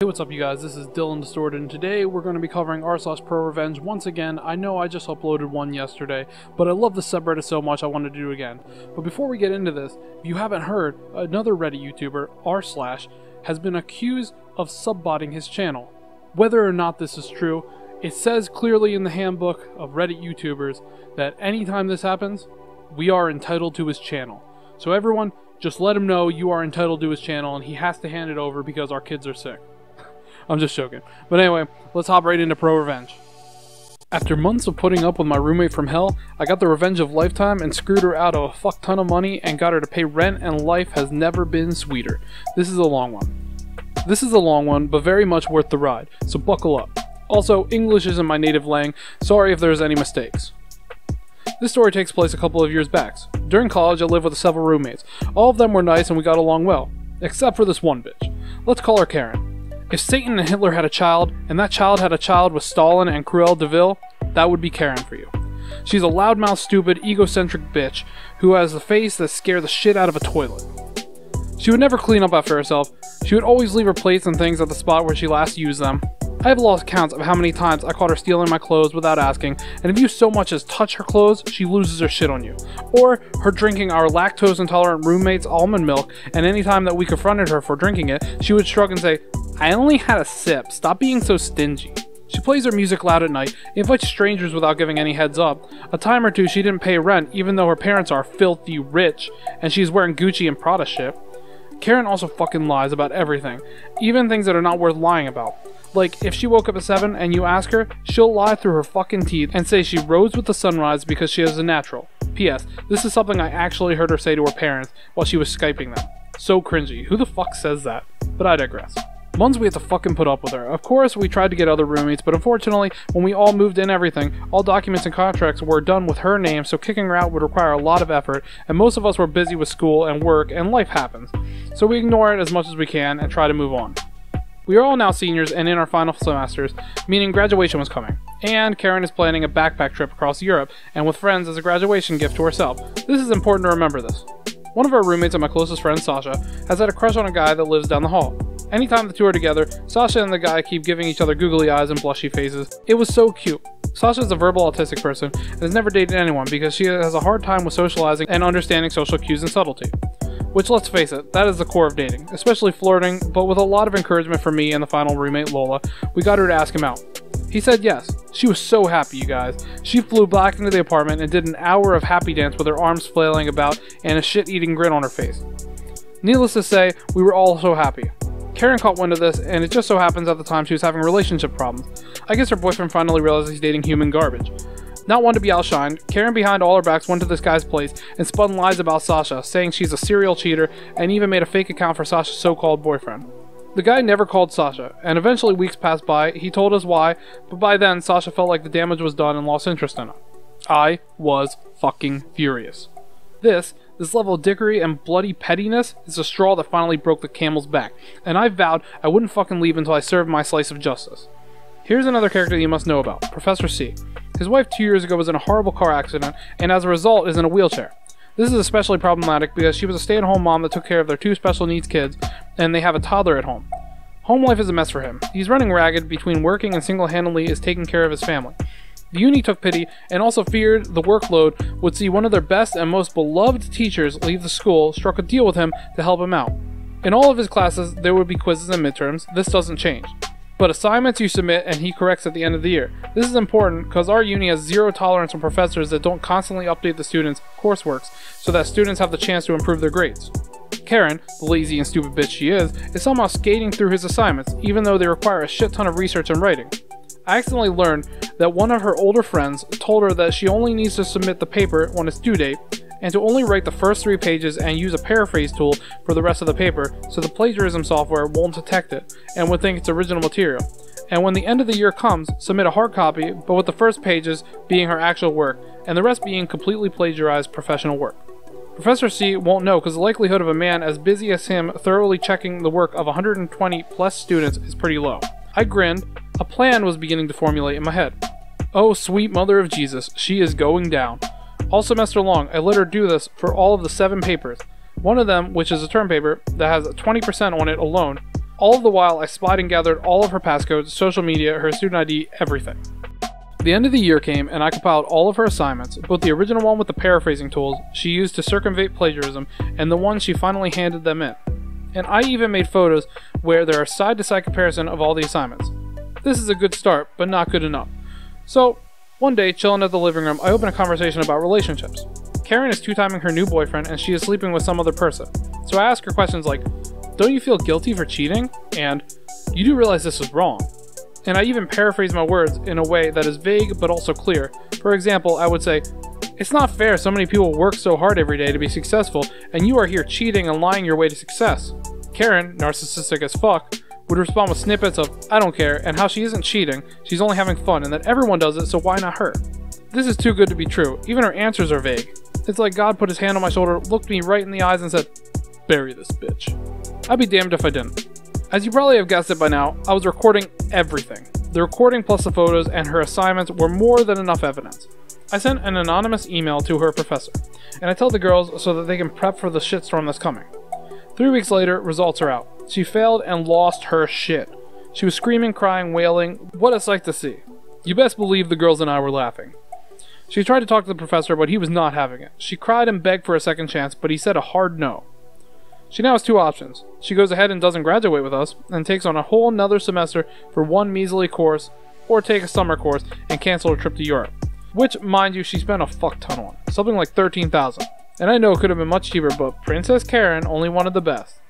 Hey, what's up you guys, this is DylanDistorted, and today we're going to be covering r/ProRevenge once again. I know I just uploaded one yesterday, but I love the subreddit so much I wanted to do it again. But before we get into this, if you haven't heard, another Reddit YouTuber, r/, has been accused of subbotting his channel. Whether or not this is true, it says clearly in the handbook of Reddit YouTubers that anytime this happens, we are entitled to his channel. So everyone, just let him know you are entitled to his channel and he has to hand it over because our kids are sick. I'm just joking. But anyway, let's hop right into ProRevenge. After months of putting up with my roommate from hell, I got the revenge of lifetime and screwed her out of a fuck ton of money and got her to pay rent, and life has never been sweeter. This is a long one, but very much worth the ride, so buckle up. Also, English isn't my native lang, sorry if there's any mistakes. This story takes place a couple of years back. During college, I lived with several roommates. All of them were nice and we got along well, except for this one bitch. Let's call her Karen. If Satan and Hitler had a child, and that child had a child with Stalin and Cruella de Vil, that would be Karen for you. She's a loudmouth, stupid, egocentric bitch who has the face that scared the shit out of a toilet. She would never clean up after herself. She would always leave her plates and things at the spot where she last used them. I have lost counts of how many times I caught her stealing my clothes without asking, and if you so much as touch her clothes, she loses her shit on you. Or her drinking our lactose intolerant roommate's almond milk, and any time that we confronted her for drinking it, she would shrug and say, "I only had a sip, stop being so stingy." She plays her music loud at night, invites strangers without giving any heads up. A time or two she didn't pay rent even though her parents are filthy rich, and she's wearing Gucci and Prada shit. Karen also fucking lies about everything, even things that are not worth lying about. Like, if she woke up at 7 and you ask her, she'll lie through her fucking teeth and say she rose with the sunrise because she is a natural. P.S. This is something I actually heard her say to her parents while she was Skyping them. So cringy. Who the fuck says that? But I digress. Months we had to fucking put up with her. Of course, we tried to get other roommates, but unfortunately, when we all moved in everything, all documents and contracts were done with her name, so kicking her out would require a lot of effort, and most of us were busy with school and work, and life happens. So we ignore it as much as we can and try to move on. We are all now seniors and in our final semesters, meaning graduation was coming. And Karen is planning a backpack trip across Europe, and with friends as a graduation gift to herself. This is important to remember this. One of our roommates and my closest friend, Sasha, has had a crush on a guy that lives down the hall. Anytime the two are together, Sasha and the guy keep giving each other googly eyes and blushy faces. It was so cute. Sasha is a verbal autistic person and has never dated anyone because she has a hard time with socializing and understanding social cues and subtlety. Which, let's face it, that is the core of dating, especially flirting, but with a lot of encouragement from me and the final roommate, Lola, we got her to ask him out. He said yes. She was so happy, you guys. She flew back into the apartment and did an hour of happy dance with her arms flailing about and a shit-eating grin on her face. Needless to say, we were all so happy. Karen caught wind of this, and it just so happens at the time she was having relationship problems. I guess her boyfriend finally realized he's dating human garbage. Not one to be outshined, Karen behind all her backs went to this guy's place and spun lies about Sasha, saying she's a serial cheater, and even made a fake account for Sasha's so-called boyfriend. The guy never called Sasha, and eventually weeks passed by, he told us why, but by then Sasha felt like the damage was done and lost interest in her. I was fucking furious. This level of dickery and bloody pettiness is the straw that finally broke the camel's back, and I vowed I wouldn't fucking leave until I served my slice of justice. Here's another character that you must know about, Professor C. His wife 2 years ago was in a horrible car accident, and as a result is in a wheelchair. This is especially problematic because she was a stay-at-home mom that took care of their 2 special needs kids, and they have a toddler at home. Home life is a mess for him. He's running ragged between working and single-handedly is taking care of his family. The uni took pity and also feared the workload would see one of their best and most beloved teachers leave the school, struck a deal with him to help him out. In all of his classes, there would be quizzes and midterms. This doesn't change. But assignments you submit and he corrects at the end of the year. This is important because our uni has zero tolerance on professors that don't constantly update the students' courseworks so that students have the chance to improve their grades. Karen, the lazy and stupid bitch she is somehow skating through his assignments even though they require a shit ton of research and writing. I accidentally learned that one of her older friends told her that she only needs to submit the paper on its due date and to only write the first 3 pages and use a paraphrase tool for the rest of the paper so the plagiarism software won't detect it and would think it's original material. And when the end of the year comes, submit a hard copy but with the first pages being her actual work and the rest being completely plagiarized professional work. Professor C won't know because the likelihood of a man as busy as him thoroughly checking the work of 120 plus students is pretty low. I grinned. A plan was beginning to formulate in my head. Oh, sweet mother of Jesus, she is going down. All semester long, I let her do this for all of the 7 papers. One of them, which is a term paper, that has 20% on it alone, All the while, I spied and gathered all of her passcodes, social media, her student ID, everything. The end of the year came, and I compiled all of her assignments, both the original one with the paraphrasing tools she used to circumvent plagiarism, and the one she finally handed them in. And I even made photos where there are side-to-side comparison of all the assignments. This is a good start, but not good enough. So, one day, chilling at the living room, I open a conversation about relationships. Karen is two-timing her new boyfriend, and she is sleeping with some other person. So I ask her questions like, "Don't you feel guilty for cheating?" And, "You do realize this is wrong." And I even paraphrase my words in a way that is vague but also clear. For example, I would say, "It's not fair so many people work so hard every day to be successful, and you are here cheating and lying your way to success." Karen, narcissistic as fuck, would respond with snippets of, "I don't care," and how she isn't cheating, she's only having fun, and that everyone does it, so why not her? This is too good to be true. Even her answers are vague. It's like God put his hand on my shoulder, looked me right in the eyes, and said, "Bury this bitch." I'd be damned if I didn't. As you probably have guessed it by now, I was recording everything. The recording plus the photos and her assignments were more than enough evidence. I sent an anonymous email to her professor, and I tell the girls so that they can prep for the shitstorm that's coming. 3 weeks later, results are out. She failed and lost her shit. She was screaming, crying, wailing. What a sight to see. You best believe the girls and I were laughing. She tried to talk to the professor, but he was not having it. She cried and begged for a second chance, but he said a hard no. She now has two options. She goes ahead and doesn't graduate with us, and takes on a whole nother semester for one measly course, or take a summer course and cancel her trip to Europe. Which, mind you, she spent a fuck ton on. Something like $13,000. And I know it could have been much cheaper, but Princess Karen only wanted the best.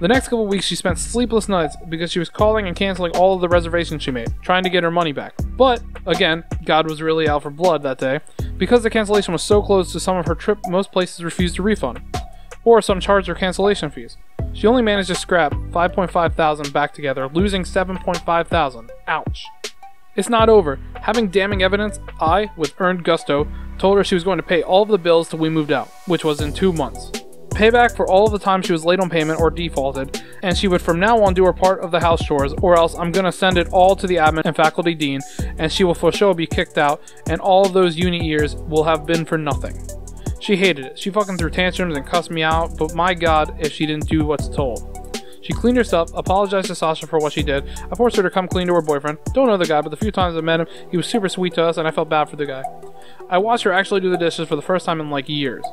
The next couple weeks she spent sleepless nights because she was calling and canceling all of the reservations she made, trying to get her money back. But, again, God was really out for blood that day. Because the cancellation was so close to some of her trip, most places refused to refund. Or some charged her cancellation fees. She only managed to scrap $5.5 thousand back together, losing $7.5 thousand. Ouch. It's not over. Having damning evidence, I, with earned gusto, told her she was going to pay all of the bills till we moved out, which was in 2 months. Payback for all of the time she was late on payment or defaulted, and she would from now on do her part of the house chores, or else I'm gonna send it all to the admin and faculty dean, and she will for sure be kicked out, and all of those uni years will have been for nothing. She hated it. She fucking threw tantrums and cussed me out, but my god if she didn't do what's told. She cleaned herself, apologized to Sasha for what she did. I forced her to come clean to her boyfriend. Don't know the guy, but the few times I met him, he was super sweet to us, and I felt bad for the guy. I watched her actually do the dishes for the first time in like years.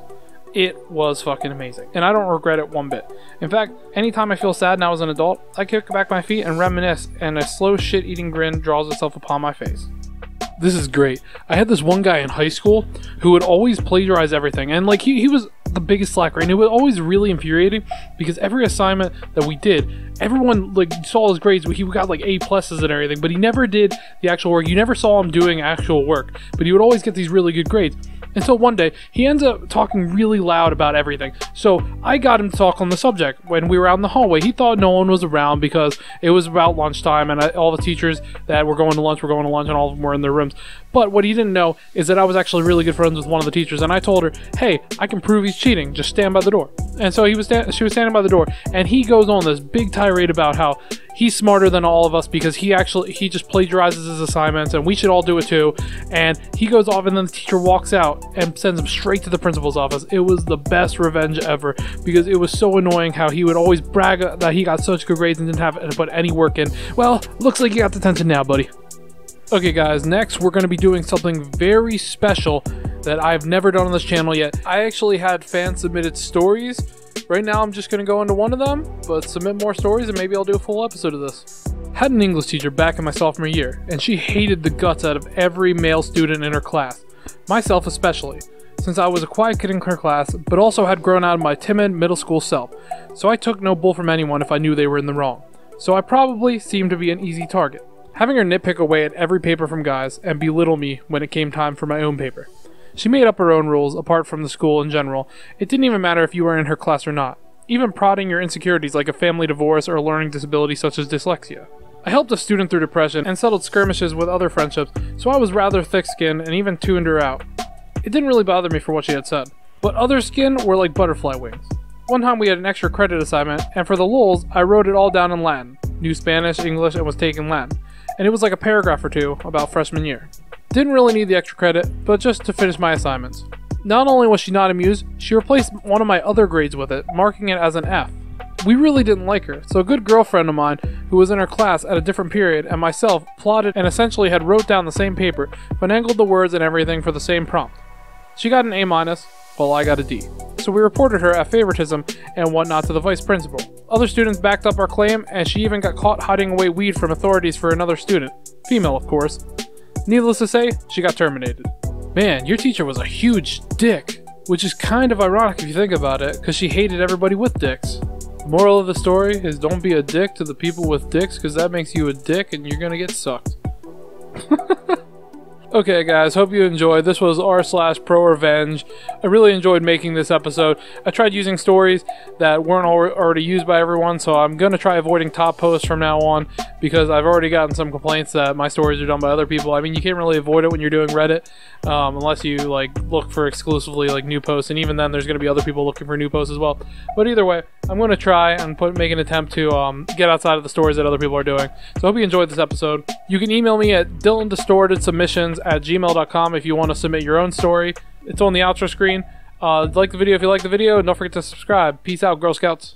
It was fucking amazing, and I don't regret it one bit. In fact, anytime I feel sad now as an adult, I kick back my feet and reminisce, and a slow shit-eating grin draws itself upon my face. This is great. I had this one guy in high school who would always plagiarize everything, and like he was the biggest slacker, and it was always really infuriating because every assignment that we did, everyone like saw his grades. He got like A+ and everything, but he never did the actual work. You never saw him doing actual work, but he would always get these really good grades. Until one day, he ends up talking really loud about everything. So I got him to talk on the subject when we were out in the hallway. He thought no one was around because it was about lunchtime, and all the teachers that were going to lunch, and all of them were in their rooms. But what he didn't know is that I was actually really good friends with one of the teachers, and I told her, "Hey, I can prove he's cheating. Just stand by the door." And so she was standing by the door, and he goes on this big tirade about how he's smarter than all of us because he just plagiarizes his assignments, and we should all do it too. And he goes off, and then the teacher walks out and sends him straight to the principal's office. It was the best revenge ever because it was so annoying how he would always brag that he got such good grades and didn't have to put any work in. Well, looks like you got detention now, buddy. Okay guys, next we're going to be doing something very special that I've never done on this channel yet. I actually had fan submitted stories. Right now I'm just going to go into one of them, but submit more stories and maybe I'll do a full episode of this. Had an English teacher back in my sophomore year, and she hated the guts out of every male student in her class. Myself especially, since I was a quiet kid in her class, but also had grown out of my timid middle school self, so I took no bull from anyone if I knew they were in the wrong. So I probably seemed to be an easy target. Having her nitpick away at every paper from guys and belittle me when it came time for my own paper. She made up her own rules apart from the school in general. It didn't even matter if you were in her class or not. Even prodding your insecurities like a family divorce or a learning disability such as dyslexia. I helped a student through depression and settled skirmishes with other friendships, so I was rather thick-skinned and even tuned her out. It didn't really bother me for what she had said, but other skin were like butterfly wings. One time we had an extra credit assignment, and for the lulz, I wrote it all down in Latin. Knew Spanish, English, and was taking Latin. And it was like a paragraph or two about freshman year. Didn't really need the extra credit, but just to finish my assignments. Not only was she not amused, she replaced one of my other grades with it, marking it as an F. we really didn't like her, so a good girlfriend of mine who was in her class at a different period and myself plotted and essentially had wrote down the same paper, finagled the words and everything for the same prompt. She got an A-, while I got a D. So we reported her at favoritism and whatnot to the vice principal. Other students backed up our claim, and she even got caught hiding away weed from authorities for another student. Female, of course. Needless to say, she got terminated. Man, your teacher was a huge dick. Which is kind of ironic if you think about it, because she hated everybody with dicks. The moral of the story is don't be a dick to the people with dicks, because that makes you a dick and you're gonna get sucked. Okay guys, hope you enjoyed. This was r/ProRevenge. I really enjoyed making this episode. I tried using stories that weren't already used by everyone, so I'm going to try avoiding top posts from now on, because I've already gotten some complaints that my stories are done by other people. I mean, you can't really avoid it when you're doing Reddit, unless you like look for exclusively like new posts, and even then there's going to be other people looking for new posts as well. But either way, I'm going to try and make an attempt to get outside of the stories that other people are doing. So I hope you enjoyed this episode. You can email me at DylanDistortedSubmissions@gmail.com if you want to submit your own story. It's on the outro screen. Like the video if you like the video, and don't forget to subscribe. Peace out, Girl Scouts.